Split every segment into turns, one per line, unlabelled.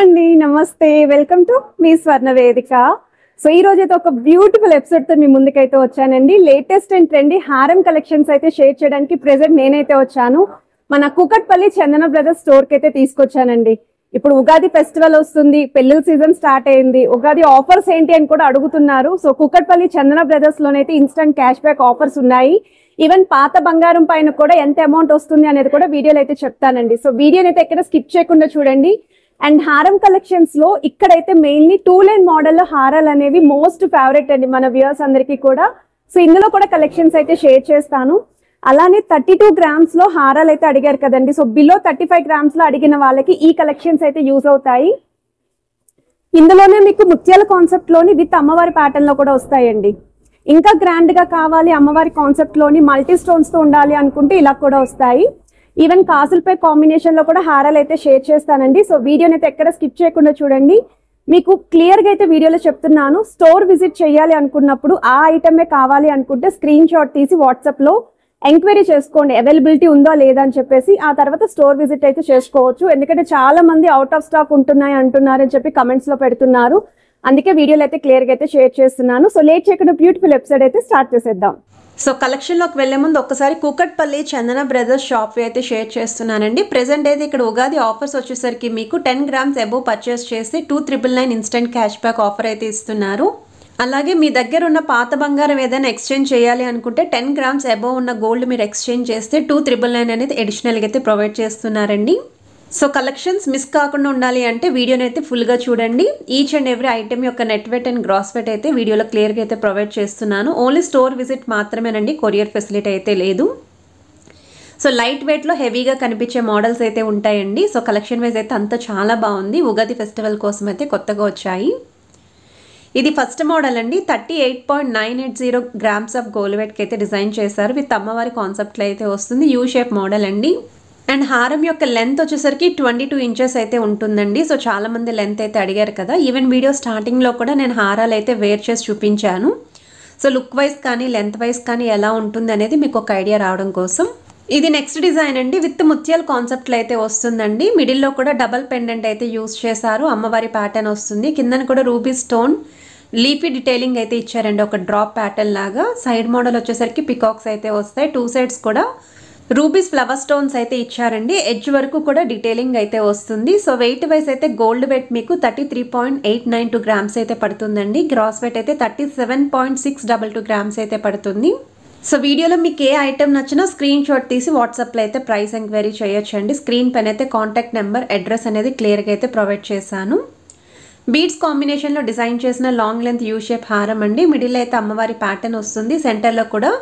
అండి నమస్తే welcome to me స్వర్ణ వేదిక. సో ఈ రోజు అయితే ఒక బ్యూటిఫుల్ ఎపిసోడ్ తో మీ ముందుకైతే వచ్చానండి. లేటెస్ట్ అండ్ ట్రెండీ హారం కలెక్షన్స్ అయితే షేర్ చేయడానికి ప్రెజెంట్ నేనైతే వచ్చాను. మన కూకట్పల్లి చందన బ్రదర్స్ స్టోర్ కి అయితే తీసుకొచ్చానండి. ఇప్పుడు ఉగాది ఫెస్టివల్ వస్తుంది, పెళ్లిళ్ళ సీజన్ స్టార్ట్ అయింది. ఉగాది ఆఫర్స్ ఏంటి అని కూడా అడుగుతున్నారు. సో కూకట్పల్లి చందన బ్రదర్స్ లోనైతే ఇన్స్టంట్ క్యాష్ బ్యాక్ ఆఫర్స్ ఉన్నాయి. ఈవెన్ పాత బంగారం పైన కూడా ఎంత అమౌంట్ వస్తుంది అనేది కూడా వీడియోలో అయితే చెప్తానండి. సో వీడియోని అయితే ఎక్కడ స్కిప్ చేయకుండా చూడండి. అండ్ హారం కలెక్షన్స్ లో ఇక్కడైతే మెయిన్లీ 2 లైన్ మోడల్ లో హారాలు అనేవి మోస్ట్ ఫేవరెట్ అండి మన వ్యూయర్స్ అందరికీ కూడా. సో ఇందులో కూడా కలెక్షన్స్ అయితే షేర్ చేస్తాను. అలానే 32 గ్రామ్స్ లో హారాలు అయితే అడిగారు కదండి. సో బిలో 35 గ్రామ్స్ లో అడిగిన వాళ్ళకి ఈ కలెక్షన్స్ అయితే యూజ్ అవుతాయి. ఇందులోనే మీకు ముత్యాల కాన్సెప్ట్ లోని విత్ అమ్మవారి ప్యాటర్న్ లో కూడా వస్తాయండి. ఇంకా గ్రాండ్ గా కావాలి అమ్మవారి కాన్సెప్ట్ లోని మల్టీ స్టోన్స్ తో ఉండాలి అనుకుంటే ఇలా కూడా వస్తాయి. ఈవెన్ కాసులపై కాంబినేషన్ లో కూడా హారాలు అయితే షేర్ చేస్తానండి. సో వీడియోని అయితే ఎక్కడ స్కిప్ చేయకుండా చూడండి. మీకు క్లియర్ గా అయితే వీడియోలో చెప్తున్నాను. స్టోర్ విజిట్ చేయాలి అనుకున్నప్పుడు ఆ ఐటమే కావాలి అనుకుంటే స్క్రీన్ షాట్ తీసి వాట్సాప్ లో ఎంక్వైరీ చేసుకోండి, అవైలబిలిటీ ఉందో లేదా అని చెప్పేసి. ఆ తర్వాత స్టోర్ విజిట్ అయితే చేసుకోవచ్చు. ఎందుకంటే చాలా మంది అవుట్ ఆఫ్ స్టాక్ ఉంటున్నాయి అంటున్నారు అని చెప్పి కమెంట్స్ లో పెడుతున్నారు. అందుకే వీడియోలు అయితే క్లియర్ గా అయితే షేర్ చేస్తున్నాను. సో లేట్ చేయకుండా బ్యూటిఫుల్ ఎపిసోడ్ అయితే స్టార్ట్ చేసేద్దాం.
సో కలెక్షన్లోకి వెళ్లే ముందు ఒక్కసారి కూకట్పల్లి చందన బ్రదర్స్ షాప్ అయితే షేర్ చేస్తున్నానండి. ప్రెజెంట్ అయితే ఇక్కడ ఉగాది ఆఫర్స్ వచ్చేసరికి మీకు 10 గ్రామ్స్ అబోవ్ పర్చేస్ చేస్తే 2,999 ఇన్స్టెంట్ క్యాష్ బ్యాక్ ఆఫర్ అయితే ఇస్తున్నారు. అలాగే మీ దగ్గర ఉన్న పాత బంగారం ఏదైనా ఎక్స్చేంజ్ చేయాలి అనుకుంటే 10 గ్రామ్స్ అబోవ్ ఉన్న గోల్డ్ మీరు ఎక్స్చేంజ్ చేస్తే 2,999 అనేది అడిషనల్గా అయితే ప్రొవైడ్ చేస్తున్నారండి. సో కలెక్షన్స్ మిస్ కాకుండా ఉండాలి అంటే వీడియోని అయితే ఫుల్గా చూడండి. ఈచ్ అండ్ ఎవ్రీ ఐటమ్ యొక్క net weight and gross weight అయితే వీడియోలో క్లియర్గా అయితే ప్రొవైడ్ చేస్తున్నాను. ఓన్లీ స్టోర్ విజిట్ మాత్రమేనండి, కొరియర్ ఫెసిలిటీ అయితే లేదు. సో లైట్ వెయిట్లో హెవీగా కనిపించే మోడల్స్ అయితే ఉంటాయండి. సో కలెక్షన్ వైజ్ అయితే అంతా చాలా బాగుంది. ఉగాది ఫెస్టివల్ కోసం అయితే కొత్తగా వచ్చాయి. ఇది ఫస్ట్ మోడల్ అండి. 38.980 గ్రామ్స్ ఆఫ్ గోల్డ్ వెయిట్కి అయితే డిజైన్ చేశారు. విత్ అమ్మవారి కాన్సెప్ట్లో అయితే వస్తుంది. యూ షేప్ మోడల్ అండి. అండ్ హారం యొక్క లెంత్ వచ్చేసరికి 22 ఇంచెస్ అయితే ఉంటుందండి. సో చాలా మంది లెంత్ అయితే అడిగారు కదా. ఈవెన్ వీడియో స్టార్టింగ్లో కూడా నేను హారాలు అయితే వేర్ చేసి చూపించాను. సో లుక్ వైజ్ కానీ లెంత్ వైజ్ కానీ ఎలా ఉంటుంది అనేది మీకు ఒక ఐడియా రావడం కోసం. ఇది నెక్స్ట్ డిజైన్ అండి. విత్ ముత్యాల కాన్సెప్ట్లో అయితే వస్తుందండి. మిడిల్లో కూడా డబల్ పెండెంట్ అయితే యూజ్ చేశారు. అమ్మవారి ప్యాటర్న్ వస్తుంది. కిందన కూడా రూబీ స్టోన్ లీఫీ డీటెయిలింగ్ అయితే ఇచ్చారండి, ఒక డ్రాప్ ప్యాటర్న్ లాగా. సైడ్ మోడల్ వచ్చేసరికి పికాక్స్ అయితే వస్తాయి. 2 సైడ్స్ కూడా రూబీస్ ఫ్లవర్ స్టోన్స్ అయితే ఇచ్చారండి. ఎడ్జ్ వరకు కూడా డీటెయిలింగ్ అయితే వస్తుంది. సో వెయిట్ వైజ్ అయితే గోల్డ్ వెయిట్ మీకు 33.892 గ్రామ్స్ అయితే పడుతుందండి. గ్రాస్ వెయిట్ అయితే 37.622 గ్రామ్స్ అయితే పడుతుంది. సో వీడియోలో మీకు ఏ ఐటమ్ నచ్చినా స్క్రీన్ షాట్ తీసి వాట్సాప్లో అయితే ప్రైస్ ఎంక్వైరీ చేయొచ్చండి. స్క్రీన్ పైన అయితే కాంటాక్ట్ నెంబర్, అడ్రస్ అనేది క్లియర్గా అయితే ప్రొవైడ్ చేశాను. బీడ్స్ కాంబినేషన్లో డిజైన్ చేసిన లాంగ్ లెంత్ యూ షేప్ హారం అండి. మిడిల్ అయితే అమ్మవారి ప్యాటర్న్ వస్తుంది. సెంటర్లో కూడా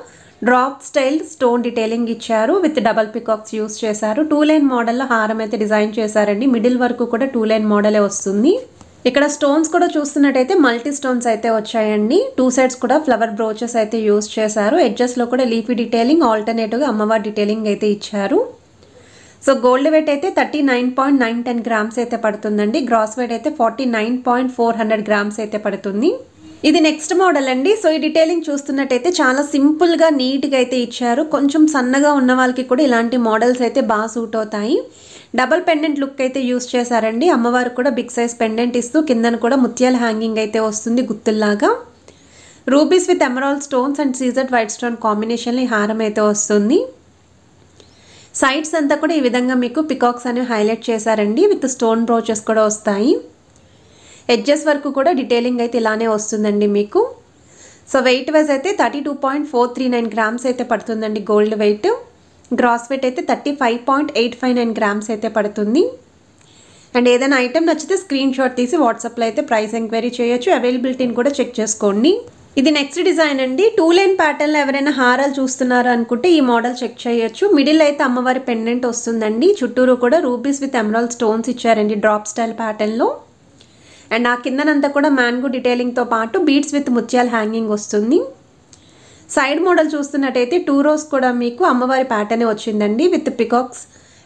డ్రాప్ స్టైల్ స్టోన్ డీటెయిలింగ్ ఇచ్చారు. విత్ డబల్ పికాక్స్ యూస్ చేశారు. 2 లైన్ మోడల్లో హారం అయితే డిజైన్ చేశారండి. మిడిల్ వరకు కూడా 2 లైన్ మోడలే వస్తుంది. ఇక్కడ స్టోన్స్ కూడా చూస్తున్నట్టయితే మల్టీ స్టోన్స్ అయితే వచ్చాయండి. 2 సైడ్స్ కూడా ఫ్లవర్ బ్రోచెస్ అయితే యూస్ చేశారు. ఎడ్జెస్లో కూడా లీఫీ డీటెయిలింగ్, ఆల్టర్నేటివ్గా అమ్మవారి డీటెయిలింగ్ అయితే ఇచ్చారు. సో గోల్డ్ వెయిట్ అయితే 39.910 గ్రామ్స్ అయితే పడుతుందండి. గ్రాస్ వెయిట్ అయితే 49.400 గ్రామ్స్ అయితే పడుతుంది. ఇది నెక్స్ట్ మోడల్ అండి. సో ఈ డీటెయిలింగ్ చూస్తున్నట్టయితే చాలా సింపుల్గా నీట్గా అయితే ఇచ్చారు. కొంచెం సన్నగా ఉన్న వాళ్ళకి కూడా ఇలాంటి మోడల్స్ అయితే బాగా సూట్ అవుతాయి. డబల్ పెండెంట్ లుక్ అయితే యూస్ చేశారండి. అమ్మవారు కూడా బిగ్ సైజ్ పెండెంట్ ఇస్తూ కిందన కూడా ముత్యాల హ్యాంగింగ్ అయితే వస్తుంది గుత్తుల్లాగా. Rubies with emerald stones and సీజర్డ్ వైట్ స్టోన్ కాంబినేషన్లో ఈ హారం అయితే వస్తుంది. సైడ్స్ అంతా కూడా ఈ విధంగా మీకు పికాక్స్ అనేవి హైలైట్ చేశారండి. విత్ స్టోన్ బ్రోచెస్ కూడా వస్తాయి. ఎడ్జెస్ వరకు కూడా డీటెయిలింగ్ అయితే ఇలానే వస్తుందండి మీకు. సో వెయిట్ వైజ్ అయితే 32.439 గ్రామ్స్ అయితే పడుతుందండి గోల్డ్ వెయిట్. గ్రాస్ వెయిట్ అయితే 35.859 గ్రామ్స్ అయితే పడుతుంది. అండ్ ఏదైనా ఐటమ్ నచ్చితే స్క్రీన్ షాట్ తీసి వాట్సాప్లో అయితే ప్రైస్ ఎంక్వైరీ చేయొచ్చు. అవైలబిలిటీని కూడా చెక్ చేసుకోండి. ఇది నెక్స్ట్ డిజైన్ అండి. 2 లైన్ ప్యాటర్న్లో ఎవరైనా హారాలు చూస్తున్నారు అనుకుంటే ఈ మోడల్ చెక్ చేయొచ్చు. మిడిల్ అయితే అమ్మవారి పెండెంట్ వస్తుందండి. చుట్టూరు కూడా రూబీస్ విత్ ఎమరాల్డ్ స్టోన్స్ ఇచ్చారండి డ్రాప్ స్టైల్ ప్యాటర్న్లో. అండ్ ఆ కిందనంతా కూడా మ్యాంగో డీటెయిలింగ్తో పాటు బీడ్స్ విత్ ముత్యాల హ్యాంగింగ్ వస్తుంది. సైడ్ మోడల్ చూస్తున్నట్టయితే 2 రోస్ కూడా మీకు అమ్మవారి ప్యాటర్నే వచ్చిందండి. విత్ పికాక్స్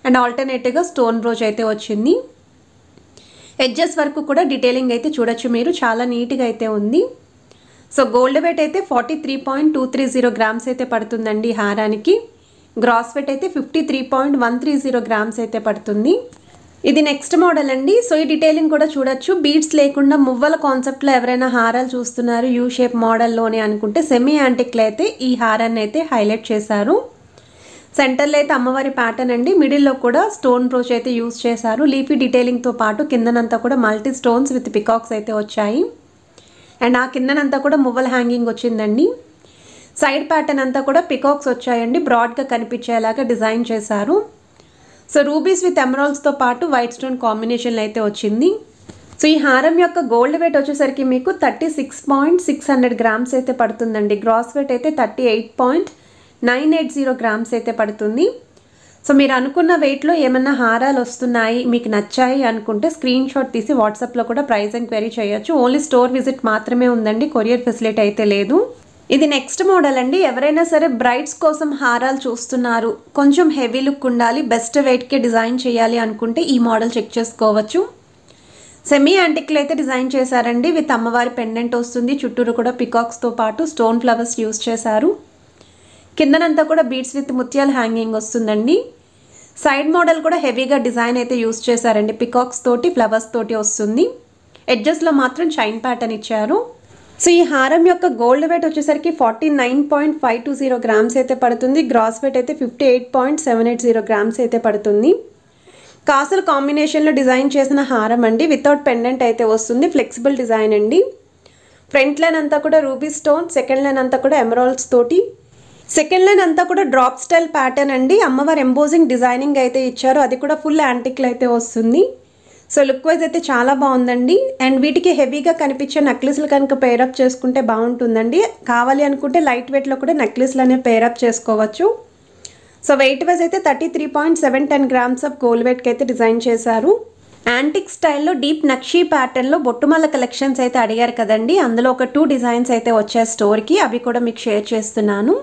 అండ్ ఆల్టర్నేటివ్గా స్టోన్ బ్రోచ్ అయితే వచ్చింది. ఎడ్జెస్ వరకు కూడా డీటెయిలింగ్ అయితే చూడొచ్చు మీరు, చాలా నీట్గా అయితే ఉంది. సో గోల్డ్ వెయిట్ అయితే 43.230 గ్రామ్స్ అయితే పడుతుందండి హారానికి. గ్రాస్ వెయిట్ అయితే 53.130 గ్రామ్స్ అయితే పడుతుంది. ఇది నెక్స్ట్ మోడల్ అండి. సో ఈ డీటెయిలింగ్ కూడా చూడొచ్చు. బీడ్స్ లేకుండా మువ్వల కాన్సెప్ట్లో ఎవరైనా హారాలు చూస్తున్నారు యూ షేప్ మోడల్లోనే అనుకుంటే సెమీ యాంటిక్లో అయితే ఈ హారాన్ని అయితే హైలైట్ చేశారు. సెంటర్లో అయితే అమ్మవారి ప్యాటర్న్ అండి. మిడిల్లో కూడా స్టోన్ బ్రోచ్ అయితే యూజ్ చేశారు. లీఫీ డీటెయిలింగ్తో పాటు కిందనంతా కూడా మల్టీ స్టోన్స్ విత్ పికాక్స్ అయితే వచ్చాయి. అండ్ ఆ కిందనంతా కూడా మువ్వల హ్యాంగింగ్ వచ్చిందండి. సైడ్ ప్యాటర్న్ అంతా కూడా పికాక్స్ వచ్చాయండి. బ్రాడ్గా కనిపించేలాగా డిజైన్ చేశారు. సో రూబీస్ విత్ ఎమరాల్డ్స్తో పాటు వైట్ స్టోన్ కాంబినేషన్లో అయితే వచ్చింది. సో ఈ హారం యొక్క గోల్డ్ వెయిట్ వచ్చేసరికి మీకు 36.600 గ్రామ్స్ అయితే పడుతుందండి. గ్రాస్ వెయిట్ అయితే 38.980 గ్రామ్స్ అయితే పడుతుంది. సో మీరు అనుకున్న వెయిట్లో ఏమన్నా హారాలు వస్తున్నాయి, మీకు నచ్చాయి అనుకుంటే స్క్రీన్ షాట్ తీసి వాట్సాప్లో కూడా ప్రైస్ ఎంక్వైరీ చేయొచ్చు. ఓన్లీ స్టోర్ విజిట్ మాత్రమే ఉందండి, కొరియర్ ఫెసిలిటీ అయితే లేదు. ఇది నెక్స్ట్ మోడల్ అండి. ఎవరైనా సరే బ్రైడ్స్ కోసం హారాలు చూస్తున్నారు, కొంచెం హెవీ లుక్ ఉండాలి, బెస్ట్ వెయిట్కే డిజైన్ చేయాలి అనుకుంటే ఈ మోడల్ చెక్ చేసుకోవచ్చు. సెమీ యాంటిక్లో అయితే డిజైన్ చేశారండి. విత్ అమ్మవారి పెండెంట్ వస్తుంది. చుట్టూరు కూడా పికాక్స్తో పాటు స్టోన్ ఫ్లవర్స్ యూజ్ చేశారు. కిందనంతా కూడా బీడ్స్ విత్ ముత్యాల హ్యాంగింగ్ వస్తుందండి. సైడ్ మోడల్ కూడా హెవీగా డిజైన్ అయితే యూజ్ చేశారండి. పికాక్స్ తోటి ఫ్లవర్స్ తోటి వస్తుంది. ఎడ్జెస్లో మాత్రం చైన్ ప్యాటర్న్ ఇచ్చారు. సో ఈ హారం యొక్క గోల్డ్ వెయిట్ వచ్చేసరికి 49.520 గ్రామ్స్ అయితే పడుతుంది. గ్రాస్ వెయిట్ అయితే 58.780 గ్రామ్స్ అయితే పడుతుంది. కాసుల కాంబినేషన్లో డిజైన్ చేసిన హారం అండి. వితౌట్ పెండెంట్ అయితే వస్తుంది. ఫ్లెక్సిబుల్ డిజైన్ అండి. ఫ్రంట్ లైన్ అంతా కూడా రూబీ స్టోన్, సెకండ్ లైన్ అంతా కూడా ఎమరాల్డ్స్ తోటి, సెకండ్ లైన్ అంతా కూడా డ్రాప్ స్టైల్ ప్యాటర్న్ అండి. అమ్మవారి ఎంబోజింగ్ డిజైనింగ్ అయితే ఇచ్చారు. అది కూడా ఫుల్ యాంటిక్లో అయితే వస్తుంది. సో లుక్ వైజ్ అయితే చాలా బాగుందండి. అండ్ వీటికి హెవీగా కనిపించే నెక్లెస్లు కనుక పేరప్ చేసుకుంటే బాగుంటుందండి. కావాలి అనుకుంటే లైట్ వెయిట్లో కూడా నెక్లెస్లు అనేవి పేరప్ చేసుకోవచ్చు. సో వెయిట్ వైజ్ అయితే 33.710 గ్రామ్స్ ఆఫ్ గోల్డ్ వెయిట్కి అయితే డిజైన్ చేశారు. యాంటిక్ స్టైల్లో డీప్ నక్షీ ప్యాటర్న్లో బొట్టుమల్ల కలెక్షన్స్ అయితే అడిగారు కదండి. అందులో ఒక 2 డిజైన్స్ అయితే వచ్చాయి స్టోర్కి. అవి కూడా మీకు షేర్ చేస్తున్నాను.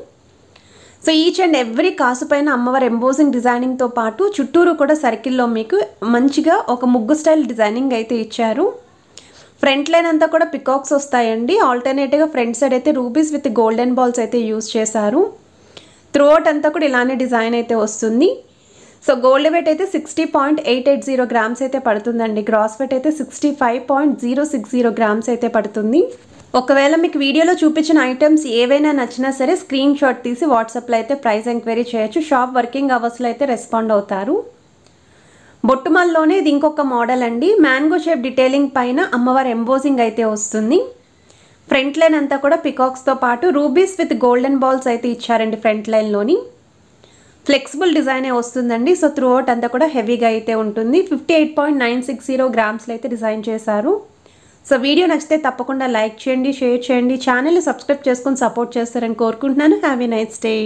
సో ఈచ్ అండ్ ఎవ్రీ కాసు పైన అమ్మవారి ఎంబోజింగ్ డిజైనింగ్తో పాటు చుట్టూరు కూడా సర్కిల్లో మీకు మంచిగా ఒక ముగ్గు స్టైల్ డిజైనింగ్ అయితే ఇచ్చారు. ఫ్రంట్ లైన్ అంతా కూడా పికాక్స్ వస్తాయండి. ఆల్టర్నేటివ్గా ఫ్రంట్ సైడ్ అయితే రూబీస్ విత్ గోల్డెన్ బాల్స్ అయితే యూజ్ చేశారు. త్రూఅవుట్ అంతా కూడా ఇలానే డిజైన్ అయితే వస్తుంది. సో గోల్డ్ వెయిట్ అయితే 60.880 గ్రామ్స్ అయితే పడుతుందండి. గ్రాస్ వెయిట్ అయితే 65.060 గ్రామ్స్ అయితే పడుతుంది. ఒకవేళ మీకు వీడియోలో చూపించిన ఐటమ్స్ ఏవైనా నచ్చినా సరే స్క్రీన్ షాట్ తీసి వాట్సాప్లో అయితే ప్రైస్ ఎంక్వైరీ చేయొచ్చు. షాప్ వర్కింగ్ అవర్స్లో అయితే రెస్పాండ్ అవుతారు. బొట్టుమల్లోనే ఇది ఇంకొక మోడల్ అండి. మ్యాంగో షేప్ డీటెయిలింగ్ పైన అమ్మవారి ఎంబోజింగ్ అయితే వస్తుంది. ఫ్రంట్ లైన్ అంతా కూడా పికాక్స్తో పాటు రూబీస్ విత్ గోల్డెన్ బాల్స్ అయితే ఇచ్చారండి ఫ్రంట్ లైన్లోని. ఫ్లెక్సిబుల్ డిజైనే వస్తుందండి. సో త్రూఅవుట్ అంతా కూడా హెవీగా అయితే ఉంటుంది. 58.960 గ్రామ్స్లో అయితే డిజైన్ చేశారు. సో వీడియో నచ్చితే తప్పకుండా లైక్ చేయండి, షేర్ చేయండి, ఛానల్ని సబ్స్క్రైబ్ చేసుకొని సపోర్ట్ చేస్తారని కోరుకుంటున్నాను. Have a nice day.